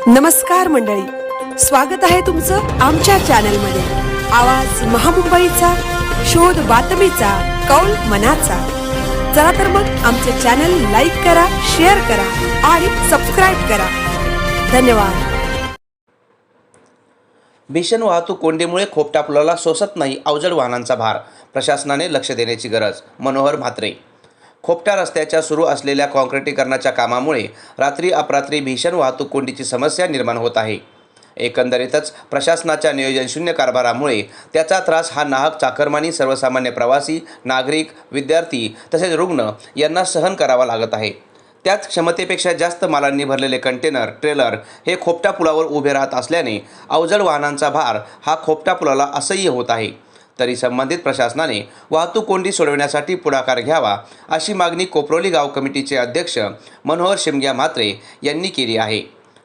नमस्कार मंडळी, स्वागत आहे तुमचं आमच्या चॅनलमध्ये। आवाज महामुंबईचा, शोध बातमीचा, कौल मनाचा। चला तर मग आमचे चॅनल लाईक करा, शेअर करा आणि सबस्क्राइब करा। धन्यवाद। भीषण वाहतूक कोंडीमुळे खोपटा पुलाला सोसत नाही अवजड वाहनांचा भार, प्रशासनाने लक्ष देण्याची गरज। मनोहर म्हात्रे। खोपटा रस्त्याच्या सुरू असलेल्या काँक्रिटीकरणाच्या कामामुळे रात्री अपरात्री भीषण वाहतूक कोंडीची समस्या निर्माण होत आहे। एकंदरीतच प्रशासनाच्या नियोजनशून्य कारभारामुळे त्याचा त्रास हा नाहक चाकरमानी सर्वसामान्य प्रवासी, नागरिक, विद्यार्थी तसेच रुग्ण यांना सहन करावा लागत आहे। त्याच क्षमतेपेक्षा जास्त मालांनी भरलेले कंटेनर, ट्रेलर हे खोपटा पुलावर उभे राहत असल्याने अवजड वाहनांचा भार हा खोपटा पुलाला असह्य होत आहे। तरी संबंधित प्रशासनाने वाहतूक कोंडी सोडवण्यासाठी पुढाकार घ्यावा अशी मागणी कोपरोली गाव कमिटीचे अध्यक्ष मनोहर शिमग्या म्हात्रे यांनी केली आहे।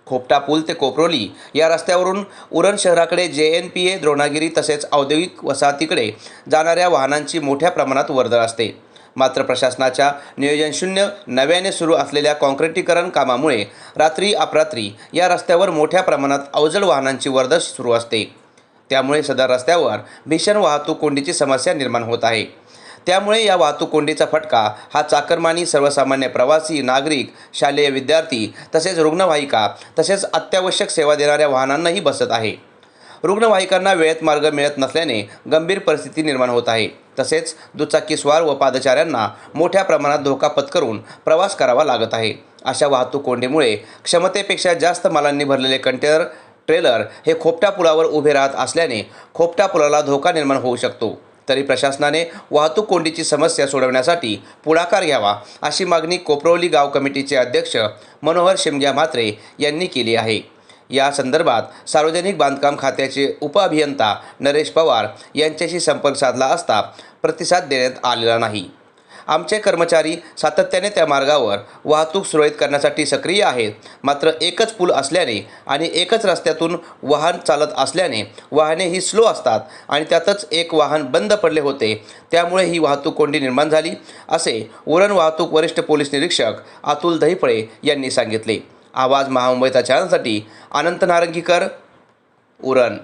खोपटा पूल ते कोपरोली या रस्त्यावरून उरण शहराकडे JNPA, द्रोणागिरी तसेच औद्योगिक वसाहतीकडे जाणाऱ्या वाहनांची मोठ्या प्रमाणात वर्दळ असते। मात्र प्रशासनाच्या नियोजनशून्य नव्याने सुरू असलेल्या काँक्रिटीकरण कामामुळे रात्री अपरात्री या रस्त्यावर मोठ्या प्रमाणात अवजड वाहनांची वर्दळ सुरू असते। त्यामुळे सदर रस्त्यावर भीषण वाहतूक कोंडीची समस्या निर्माण होत आहे। त्यामुळे या वाहतूक कोंडीचा फटका हा चाकरमानी सर्वसामान्य प्रवासी, नागरिक, शालेय विद्यार्थी तसेच रुग्णवाहिका तसेच अत्यावश्यक सेवा देणाऱ्या वाहनांनाही बसत आहे। रुग्णवाहिकांना वेळेत मार्ग मिळत नसल्याने गंभीर परिस्थिती निर्माण होत आहे। तसेच दुचाकीस्वार व पादचाऱ्यांना मोठ्या प्रमाणात धोका पत्करून प्रवास करावा लागत आहे। अशा वाहतूक कोंडीमुळे क्षमतेपेक्षा जास्त मालांनी भरलेले कंटेनर, ट्रेलर हे खोपटा पुलावर उभे राहत असल्याने खोपटा पुलाला धोका निर्माण होऊ शकतो। तरी प्रशासनाने वाहतूक कोंडीची समस्या सोडवण्यासाठी पुढाकार घ्यावा अशी मागणी कोपरोली गाव कमिटीचे अध्यक्ष मनोहर शिमग्या म्हात्रे यांनी केली आहे। या संदर्भात सार्वजनिक बांधकाम खात्याचे उपअभियंता नरेश पवार यांच्याशी संपर्क साधला असता प्रतिसाद देण्यात आलेला नाही। आमचे कर्मचारी सातत्याने त्या मार्गावर वाहतूक सुरळीत करण्यासाठी सक्रिय आहेत। मात्र एकच पूल असल्याने आणि एकच रस्त्यातून वाहन चालत असल्याने वाहने ही स्लो असतात आणि त्यातच एक वाहन बंद पडले होते, त्यामुळे ही वाहतूक कोंडी निर्माण झाली, असे उरण वाहतूक वरिष्ठ पोलीस निरीक्षक अतुल दहिफळे यांनी सांगितले। आवाज महामुंबईचा चॅनलसाठी अनंत नारंगीकर, उरण।